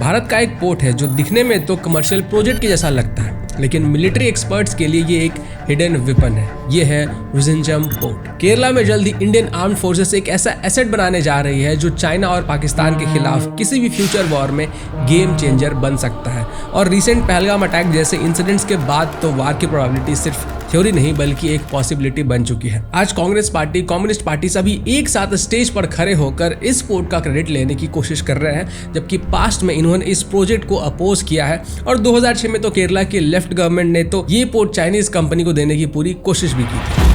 भारत का एक पोर्ट है जो दिखने में तो कमर्शियल प्रोजेक्ट के जैसा लगता है, लेकिन मिलिट्री एक्सपर्ट्स के लिए ये एक हिडन वेपन है। ये है विजिंजम पोर्ट। केरला में जल्द ही इंडियन आर्म्ड फोर्सेस एक ऐसा एसेट बनाने जा रही है जो चाइना और पाकिस्तान के खिलाफ किसी भी फ्यूचर वॉर में गेम चेंजर बन सकता है। और रिसेंट पहलगाम अटैक जैसे इंसिडेंट्स के बाद तो वार की प्रोबेबिलिटी सिर्फ थ्योरी नहीं बल्कि एक पॉसिबिलिटी बन चुकी है। आज कांग्रेस पार्टी, कम्युनिस्ट पार्टी सभी एक साथ स्टेज पर खड़े होकर इस पोर्ट का क्रेडिट लेने की कोशिश कर रहे हैं, जबकि पास्ट में इन्होंने इस प्रोजेक्ट को अपोज किया है। और 2006 में तो केरला की लेफ्ट गवर्नमेंट ने तो ये पोर्ट चाइनीज कंपनी को देने की पूरी कोशिश भी की थी।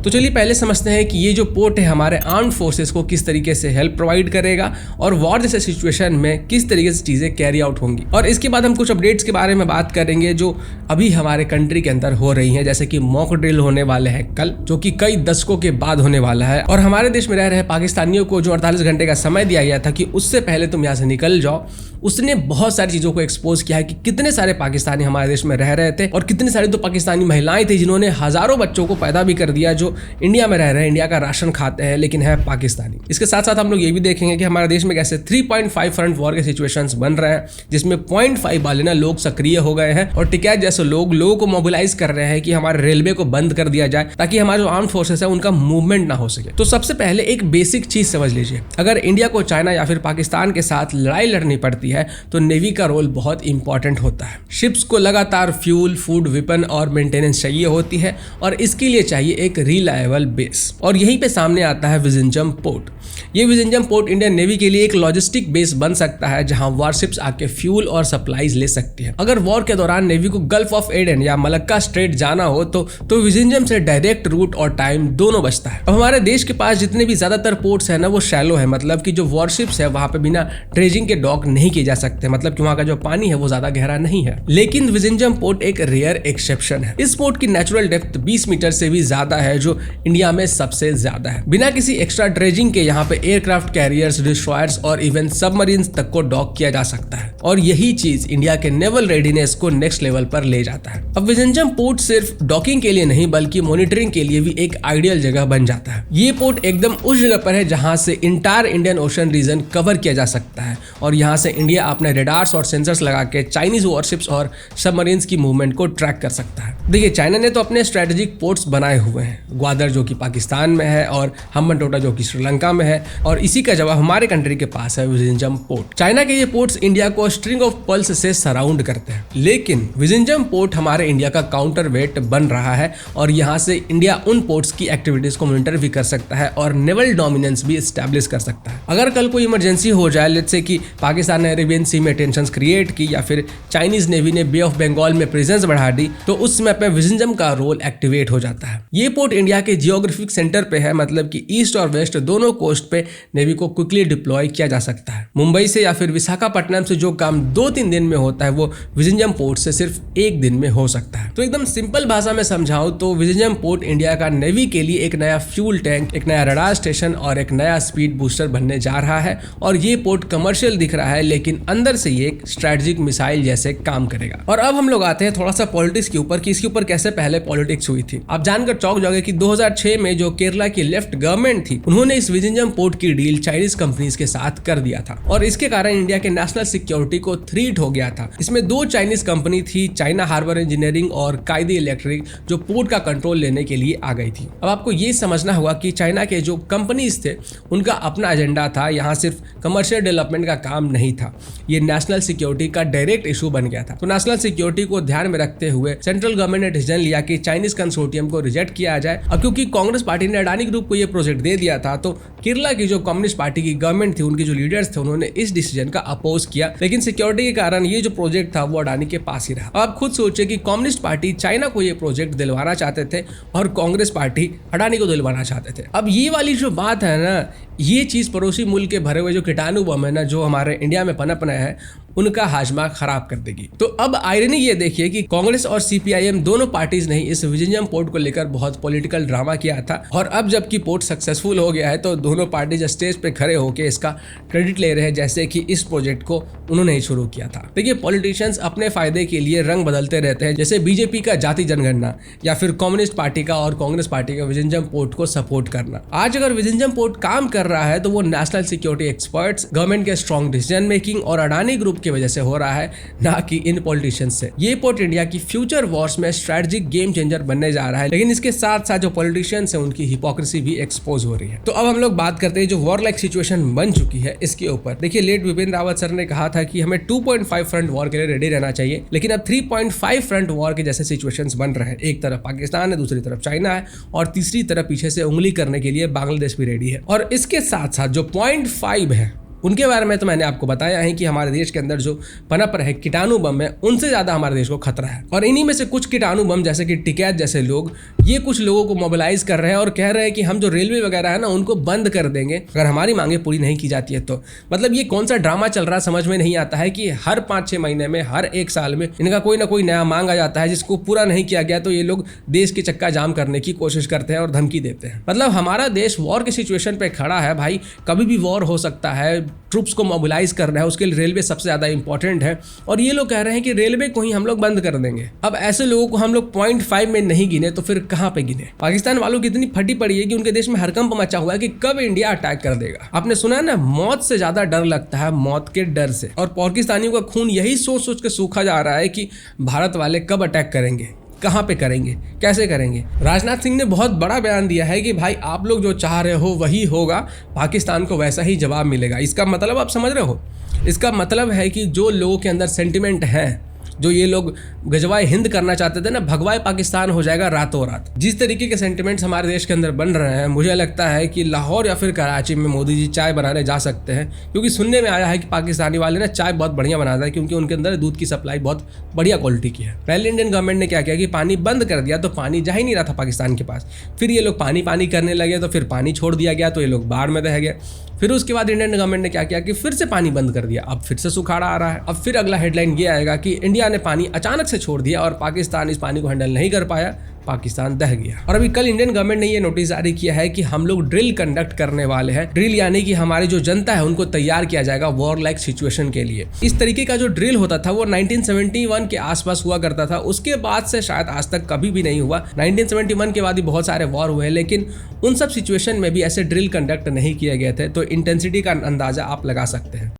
तो चलिए पहले समझते हैं कि ये जो पोर्ट है हमारे आर्म्ड फोर्सेस को किस तरीके से हेल्प प्रोवाइड करेगा और वॉर जैसे सिचुएशन में किस तरीके से चीज़ें कैरी आउट होंगी। और इसके बाद हम कुछ अपडेट्स के बारे में बात करेंगे जो अभी हमारे कंट्री के अंदर हो रही हैं, जैसे कि मॉक ड्रिल होने वाले हैं कल, जो कि कई दशकों के बाद होने वाला है। और हमारे देश में रह रहे पाकिस्तानियों को जो 48 घंटे का समय दिया गया था कि उससे पहले तुम यहाँ से निकल जाओ, उसने बहुत सारी चीज़ों को एक्सपोज किया है कि कितने सारे पाकिस्तानी हमारे देश में रह रहे थे और कितनी सारी तो पाकिस्तानी महिलाएं थी जिन्होंने हजारों बच्चों को पैदा भी कर दिया जो इंडिया में रह रहे हैं, इंडिया का राशन खाते हैं लेकिन है पाकिस्तानी। इसके साथ साथ हम लोग ये भी देखेंगे कि हमारे देश में कैसे 3.5 फ्रंट वॉर के सिचुएशंस बन रहे हैं, जिसमें 0.5 वाले ना लोग सक्रिय हो गए हैं और टिकैत जैसे लोगों को मोबिलाइज कर रहे हैं कि हमारे रेलवे को बंद कर दिया जाए ताकि हमारे जो आर्म्ड फोर्सेस है उनका मूवमेंट ना हो सके। तो सबसे पहले एक बेसिक चीज समझ लीजिए, अगर इंडिया को चाइना या फिर पाकिस्तान के साथ लड़ाई लड़नी पड़ती है तो नेवी का रोल बहुत इंपॉर्टेंट होता है। शिप्स को लगातार फ्यूल, फूड, वेपन और मेंटेनेंस चाहिए होती है और इसके लिए चाहिए एक रिलायबल बेस। और यहीं पे सामने आता है विजिंजम पोर्ट। ये विजिंजम पोर्ट इंडियन नेवी के लिए एक लॉजिस्टिक बेस बन सकता है जहां वारशिप्स आके फ्यूल और सप्लाईज ले सकती है। अगर वॉर के दौरान नेवी को गल्फ ऑफ एडन या मलक्का स्ट्रेट जाना हो तो विजिंजम से डायरेक्ट रूट और टाइम दोनों बचता है। अब हमारे देश के पास जितने भी ज्यादातर पोर्ट्स है ना वो शैलो है, मतलब कि जो वॉरशिप्स है वहां पे बिना ड्रेजिंग के डॉक नहीं किए जा सकते, मतलब कि वहां का जो पानी है वो ज्यादा गहरा नहीं है। लेकिन विजिंजम पोर्ट एक रेयर एक्सेप्शन है। इस पोर्ट की नेचुरल डेप्थ 20 मीटर से भी ज्यादा है जो इंडिया में सबसे ज्यादा है। बिना किसी एक्स्ट्रा ड्रेजिंग के यहाँ पे एयरक्राफ्ट कैरियर्स, डिस्ट्रॉयर्स और इवन सबमरीन्स तक को डॉक किया जा सकता है और यही चीज इंडिया के नेवल रेडीनेस को नेक्स्ट लेवल पर ले जाता है। अब विजिंजम पोर्ट सिर्फ डॉकिंग के लिए नहीं बल्कि मॉनिटरिंग के लिए भी एक आइडियल जगह बन जाता है। ये पोर्ट एकदम उस जगह पर है जहां से entire Indian Ocean region cover किया जा सकता है और यहाँ से इंडिया अपने रेडार्स और सेंसर्स लगा के चाइनीज वॉरशिप्स और सबमरीन्स की मूवमेंट को ट्रैक कर सकता है। देखिए, चाइना ने तो अपने स्ट्रेटेजिक पोर्ट्स बनाए हुए हैं, ग्वादर जो कि पाकिस्तान में है और हम्बनटोटा जो कि श्रीलंका में है, और इसी का जवाब हमारे कंट्री के पास है विजिंजम पोर्ट। चाइना के ये पोर्ट्स इंडिया को स्ट्रिंग ऑफ पल्स से सराउंड करते हैं, लेकिन विजिंजम पोर्ट हमारे इंडिया का काउंटर वेट बन रहा है और यहाँ से इंडिया उन पोर्ट्स की एक्टिविटीज को मॉनिटर भी कर सकता है और नेवल डोमिनेंस भी एस्टैब्लिश कर सकता है। अगर कल कोई इमरजेंसी हो जाए, लेट्स से कि पाकिस्तान ने अरेबियन सी में टेंशंस क्रिएट की या फिर चाइनीज नेवी ने बे ऑफ बंगाल में प्रेजेंस बढ़ा दी, तो उस समय पे विजिंजम का रोल एक्टिवेट हो जाता है। ये पोर्ट इंडिया के जियोग्राफिक सेंटर पे है, मतलब कि ईस्ट और वेस्ट दोनों कोस्ट पे नेवी को क्विकली डिप्लॉय किया जा सकता है। मुंबई से या फिर विशाखापट्टनम से जो काम 2-3 दिन में होता है वो विजिंजम पोर्ट से सिर्फ 1 दिन में हो सकता है। तो एकदम सिंपल भाषा में समझाऊं तो विजिंजम पोर्ट इंडिया का नेवी के लिए एक नया फ्यूल टैंक, एक नया रडार स्टेशन और एक नया स्पीड बूस्टर बनने जा रहा है। और ये पोर्ट कमर्शियल दिख रहा है लेकिन अंदर से ये एक स्ट्रेटेजिक मिसाइल जैसे काम करेगा। और अब हम लोग आते हैं थोड़ा सा पॉलिटिक्स के ऊपर कि इसके ऊपर कैसे पहले पॉलिटिक्स हुई थी। आप जानकर चौंक जाओगे कि 2006 में जो केरला की लेफ्ट गवर्नमेंट थी उन्होंने इस विजिंजम पोर्ट की डील चाइनीज कंपनीज के साथ कर दिया था और इसके कारण इंडिया के नेशनल सिक्योरिटी को थ्रेट हो गया था। इसमें 2 चाइनीज कंपनी थी, चाइना हार्बर इंजीनियरिंग और कायदे इलेक्ट्रिक, जो पोर्ट का कंट्रोल लेने के लिए आ गई थी। अब आपको ये समझना होगा कि चाइना के जो कंपनीज थे उनका अपना एजेंडा था, यहाँ सिर्फ कमर्शियल डेवलपमेंट का काम नहीं था, ये नेशनल सिक्योरिटी का डायरेक्ट इशू बन गया था। तो नेशनल सिक्योरिटी को ध्यान में रखते हुए सेंट्रल गवर्नमेंट ने डिसीजन लिया कि चाइनीज कंसोर्टियम को रिजेक्ट किया जाए अब क्योंकि कांग्रेस पार्टी ने अडानी ग्रुप को ये प्रोजेक्ट दे दिया था, तो केरला की जो कम्युनिस्ट पार्टी की गवर्नमेंट थी, उनके जो लीडर्स थे, उन्होंने इस डिसीजन का अपोज किया। लेकिन सिक्योरिटी के कारण ये जो प्रोजेक्ट था वो अडानी के पास ही रहा। अब आप खुद सोचिए कि कम्युनिस्ट पार्टी चाइना को ये प्रोजेक्ट दिलवाना चाहते थे और कांग्रेस पार्टी अडानी को दिलवाना चाहते थे। अब ये वाली जो बात है ना, ये चीज पड़ोसी मुल्क के भरे हुए जो कीटाणु बम है ना, जो हमारे इंडिया में पनप रहे हैं, उनका हाजमा खराब कर देगी। तो अब आयरनी ये देखिए कि कांग्रेस और सीपीआईएम दोनों पार्टीज ने इस विजिंजम पोर्ट को लेकर बहुत पॉलिटिकल ड्रामा किया था, और अब जबकि पोर्ट सक्सेसफुल हो गया है तो दोनों पार्टीज स्टेज पे खड़े होकर इसका क्रेडिट ले रहे हैं, जैसे कि इस प्रोजेक्ट को उन्होंने ही शुरू किया था। देखिए, पॉलिटिशियंस अपने फायदे के लिए रंग बदलते रहते हैं, जैसे बीजेपी का जाति जनगणना या फिर कम्युनिस्ट पार्टी का और कांग्रेस पार्टी का विजिंजम पोर्ट को सपोर्ट करना। आज अगर विजिंजम पोर्ट काम कर रहा है तो वो नेशनल सिक्योरिटी एक्सपर्ट्स, गवर्नमेंट के स्ट्रॉन्ग डिसीजन मेकिंग और अडानी ग्रुप की वजह से हो रहा है, ना कि इन पॉलिटिशियंस से। ये पोर्ट इंडिया की फ्यूचर वॉर्स में स्ट्रेटेजिक गेम चेंजर बनने जा रहा है, लेकिन इसके साथ साथ जो पॉलिटिशियंस हैं उनकी हिपोक्रेसी भी एक्सपोज हो रही है। तो अब हम लोग बात करते हैं जो वॉर लाइक सिचुएशन बन चुकी है इसके ऊपर। देखिए, लेट बिपिन रावत सर ने कहा था कि हमें 2.5 फ्रंट वॉर के लिए रेडी रहना चाहिए, लेकिन अब 3.5 फ्रंट वॉर के जैसे सिचुएशंस बन रहे हैं। एक तरफ पाकिस्तान है, दूसरी तरफ चाइना है, और तीसरी तरफ पीछे से उंगली करने के लिए बांग्लादेश भी रेडी है। और इसके साथ साथ जो 0.5 है उनके बारे में तो मैंने आपको बताया है कि हमारे देश के अंदर जो पनप रहे कीटाणु बम है, उनसे ज़्यादा हमारे देश को खतरा है। और इन्हीं में से कुछ कीटाणु बम जैसे कि टिकैत जैसे लोग ये कुछ लोगों को मोबिलाइज कर रहे हैं और कह रहे हैं कि हम जो रेलवे वगैरह है ना, उनको बंद कर देंगे अगर हमारी मांगे पूरी नहीं की जाती है। तो मतलब ये कौन सा ड्रामा चल रहा है समझ में नहीं आता है कि हर 5-6 महीने में, हर एक साल में इनका कोई ना कोई नया मांग आ जाता है, जिसको पूरा नहीं किया गया तो ये लोग देश के चक्का जाम करने की कोशिश करते हैं और धमकी देते हैं। मतलब हमारा देश वॉर की सिचुएशन पे खड़ा है भाई, कभी भी वॉर हो सकता है, ट्रूप्स को मोबिलाइज करना है, उसके लिए रेलवे सबसे ज्यादा इंपॉर्टेंट है, और ये लोग कह रहे हैं कि रेलवे को ही हम लोग बंद कर देंगे। अब ऐसे लोगों को हम लोग 0.5 में नहीं गिने तो फिर कहां पे गिने? पाकिस्तान वालों की इतनी फटी पड़ी है कि उनके देश में हड़कंप मचा हुआ है कि कब इंडिया अटैक कर देगा। आपने सुना है ना, मौत से ज्यादा डर लगता है मौत के डर से, और पाकिस्तानियों का खून यही सोच सोच के सूखा जा रहा है कि भारत वाले कब अटैक करेंगे, कहां पे करेंगे, कैसे करेंगे। राजनाथ सिंह ने बहुत बड़ा बयान दिया है कि भाई आप लोग जो चाह रहे हो वही होगा, पाकिस्तान को वैसा ही जवाब मिलेगा। इसका मतलब आप समझ रहे हो? इसका मतलब है कि जो लोगों के अंदर सेंटिमेंट है, जो ये लोग गजवाए हिंद करना चाहते थे ना, भगवाए पाकिस्तान हो जाएगा रातों रात। जिस तरीके के सेंटिमेंट्स हमारे देश के अंदर बन रहे हैं, मुझे लगता है कि लाहौर या फिर कराची में मोदी जी चाय बनाने जा सकते हैं, क्योंकि सुनने में आया है कि पाकिस्तानी वाले ना चाय बहुत बढ़िया बनाते हैं, क्योंकि उनके अंदर दूध की सप्लाई बहुत बढ़िया क्वालिटी की है। पहले इंडियन गवर्नमेंट ने क्या किया कि पानी बंद कर दिया, तो पानी जा ही नहीं रहा था पाकिस्तान के पास। फिर ये लोग पानी पानी करने लगे, तो फिर पानी छोड़ दिया गया, तो ये लोग बाढ़ में रह गए। फिर उसके बाद इंडियन गवर्नमेंट ने क्या किया कि फिर से पानी बंद कर दिया, अब फिर से सुखाड़ा आ रहा है। अब फिर अगला हेडलाइन ये आएगा कि इंडिया ने पानी अचानक से छोड़ दिया और पाकिस्तान इस पानी को हैंडल नहीं कर पाया, पाकिस्तान दह गया। और अभी कल इंडियन गवर्नमेंट ने ये नोटिस जारी किया है कि हम लोग ड्रिल कंडक्ट करने वाले हैं। ड्रिल यानी कि हमारी जो जनता है उनको तैयार किया जाएगा वॉर लाइक सिचुएशन के लिए। इस तरीके का जो ड्रिल होता था वो 1971 के आसपास हुआ करता था, उसके बाद से शायद आज तक कभी भी नहीं हुआ। 1971 के बाद ही बहुत सारे वॉर हुए, लेकिन उन सब सिचुएशन में भी ऐसे ड्रिल कंडक्ट नहीं किए गए थे, तो इंटेंसिटी का अंदाजा आप लगा सकते हैं।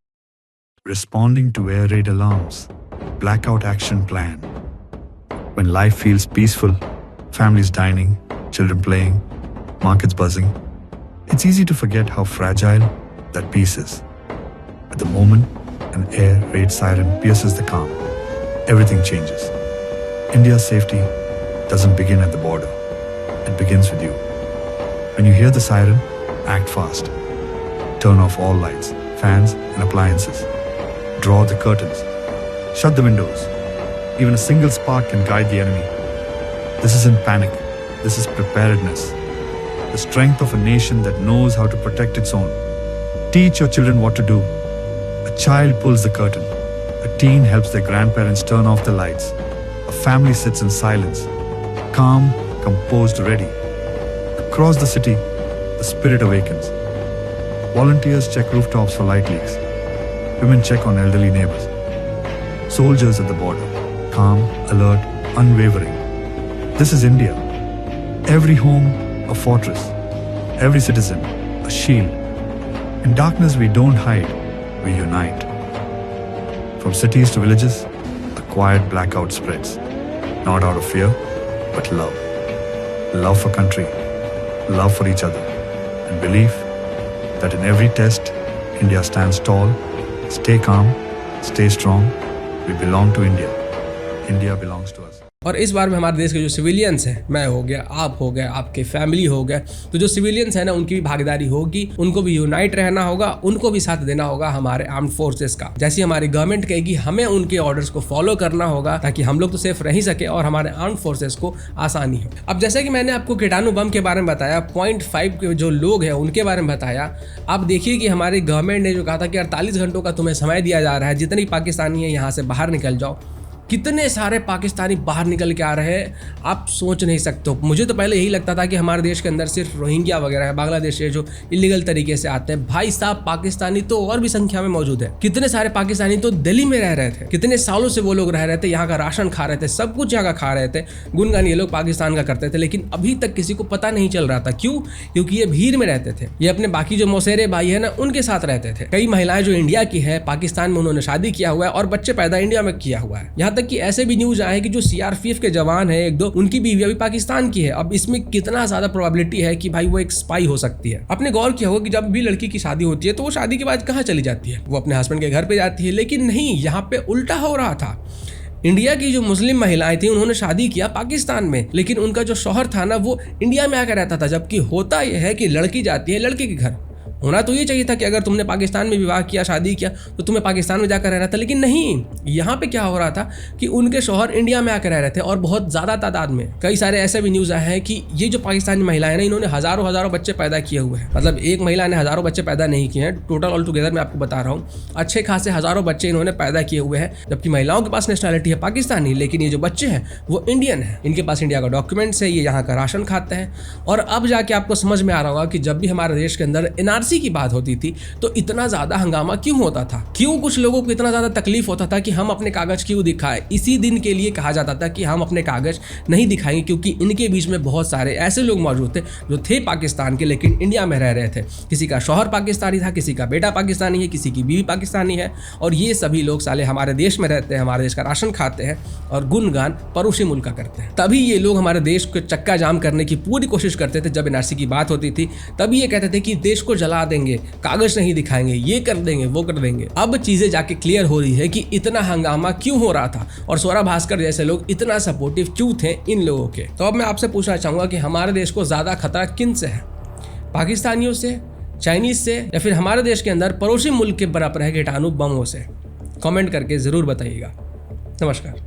Responding to air raid alarms, blackout action plan. When life feels peaceful, families dining, children playing, markets buzzing, it's easy to forget how fragile that peace is. At the moment an air raid siren pierces the calm, everything changes. India's safety doesn't begin at the border. It begins with you. When you hear the siren, act fast. Turn off all lights, fans and appliances. Draw the curtains. Shut the windows. Even a single spark can guide the enemy. This isn't panic. This is preparedness. The strength of a nation that knows how to protect its own. Teach your children what to do. A child pulls the curtain. A teen helps their grandparents turn off the lights. A family sits in silence. Calm, composed, ready. Across the city, the spirit awakens. Volunteers check rooftops for light leaks. Women check on elderly neighbors. Soldiers at the border, calm, alert, unwavering. This is India. Every home, a fortress. Every citizen, a shield. In darkness we don't hide, we unite. From cities to villages, a quiet blackout spreads. Not out of fear, but love. Love for country, love for each other, and belief that in every test, India stands tall. Stay calm, stay strong. We belong to India. India belongs to us. और इस बार में हमारे देश के जो civilians हैं, मैं हो गया, आप हो गए, आपके फैमिली हो गए, तो जो सिविलियंस हैं ना उनकी भी भागीदारी होगी, उनको भी यूनाइट रहना होगा, उनको भी साथ देना होगा हमारे आर्म्ड फोर्सेस का। जैसे हमारी गवर्नमेंट कहेगी हमें उनके ऑर्डर्स को फॉलो करना होगा ताकि हम लोग तो सेफ रह ही सके और हमारे आर्म्ड फोर्सेस को आसानी हो। अब जैसे कि मैंने आपको कीटाणु बम के बारे में बताया, 0.5 के जो लोग हैं उनके बारे में बताया, आप देखिए कि हमारी गवर्नमेंट ने जो कहा था कि 48 घंटों का तुम्हें समय दिया जा रहा है, जितनी पाकिस्तानी है यहाँ से बाहर निकल जाओ। कितने सारे पाकिस्तानी बाहर निकल के आ रहे हैं, आप सोच नहीं सकते हो। मुझे तो पहले यही लगता था कि हमारे देश के अंदर सिर्फ रोहिंग्या वगैरह है, बांग्लादेश है जो इलीगल तरीके से आते हैं। भाई साहब, पाकिस्तानी तो और भी संख्या में मौजूद है। कितने सारे पाकिस्तानी तो दिल्ली में रह रहे थे, कितने सालों से वो लोग रह रहे थे, यहाँ का राशन खा रहे थे, सब कुछ यहाँ का खा रहे थे, गुनगान ये लोग पाकिस्तान का करते थे, लेकिन अभी तक किसी को पता नहीं चल रहा था। क्यों? क्योंकि ये भीड़ में रहते थे, ये अपने बाकी जो मौसेरे भाई है ना उनके साथ रहते थे। कई महिलाएं जो इंडिया की है, पाकिस्तान में उन्होंने शादी किया हुआ है और बच्चे पैदा इंडिया में किया हुआ है। यहाँ तक कि ऐसे भी न्यूज आए कि जो सीआरपीएफ के जवान है एक दो, उनकी बीवी अभी पाकिस्तान की है। अब इसमें कितना ज्यादा प्रोबेबिलिटी है कि भाई वो एक स्पाई हो सकती है। आपने गौर किया होगा कि जब भी लड़की की शादी होती है तो वो शादी के बाद कहाँ चली जाती है? वो अपने हस्बैंड के घर पे जाती है। लेकिन नहीं, यहाँ पे उल्टा हो रहा था। इंडिया की जो मुस्लिम महिलाएं थी उन्होंने शादी किया पाकिस्तान में, लेकिन उनका जो शौहर था ना वो इंडिया में आकर रहता था। जबकि होता यह है कि लड़की जाती है लड़के के घर। होना तो ये चाहिए था कि अगर तुमने पाकिस्तान में विवाह किया, शादी किया, तो तुम्हें पाकिस्तान में जाकर रहना था, लेकिन नहीं। यहाँ पे क्या हो रहा था कि उनके शौहर इंडिया में आकर रह रहे थे और बहुत ज़्यादा तादाद में। कई सारे ऐसे भी न्यूज़ आए हैं कि ये जो पाकिस्तानी महिलाएं ना, इन्होंने हज़ारों बच्चे पैदा किए हुए हैं। मतलब एक महिला ने हज़ारों बच्चे पैदा नहीं किए हैं, टोटल ऑल टुगेदर मैं आपको बता रहा हूँ, अच्छे खासे हज़ारों बच्चे इन्होंने पैदा किए हुए हैं। जबकि महिलाओं के पास नेशनैलिटी है पाकिस्तानी, लेकिन ये जो बच्चे हैं वो इंडियन है, इनके पास इंडिया का डॉक्यूमेंट्स है, ये यहाँ का राशन खाते हैं। और अब जाके आपको समझ में आ रहा होगा कि जब भी हमारे देश के अंदर एनआरसी की बात होती थी तो इतना ज्यादा हंगामा क्यों होता था, क्यों कुछ लोगों को इतना ज्यादा तकलीफ होता था कि हम अपने कागज क्यों दिखाएं। इसी दिन के लिए कहा जाता था कि हम अपने कागज नहीं दिखाएंगे, क्योंकि इनके बीच में बहुत सारे ऐसे लोग मौजूद थे जो थे पाकिस्तान के लेकिन इंडिया में रह रहे थे। किसी का शौहर पाकिस्तानी था, किसी का बेटा पाकिस्तानी है, किसी की बीवी पाकिस्तानी है, और ये सभी लोग साले हमारे देश में रहते हैं, हमारे देश का राशन खाते हैं और गुनगान पड़ोसी मुल्क का करते हैं। तभी ये लोग हमारे देश को चक्का जाम करने की पूरी कोशिश करते थे। जब एनआरसी की बात होती थी तभी ये कहते थे कि देश को जला देंगे, कागज नहीं दिखाएंगे, ये कर देंगे, वो कर देंगे। अब चीजें जाके क्लियर हो रही है कि इतना हंगामा क्यों हो रहा था और स्वरा भास्कर जैसे लोग इतना सपोर्टिव क्यों थे इन लोगों के। तो अब मैं आपसे पूछना चाहूंगा कि हमारे देश को ज्यादा खतरा किन से है? पाकिस्तानियों से, चाइनीज से, या फिर हमारे देश के अंदर पड़ोसी मुल्क के बराबर है कीटाणु बमों से? कमेंट करके जरूर बताइएगा। नमस्कार।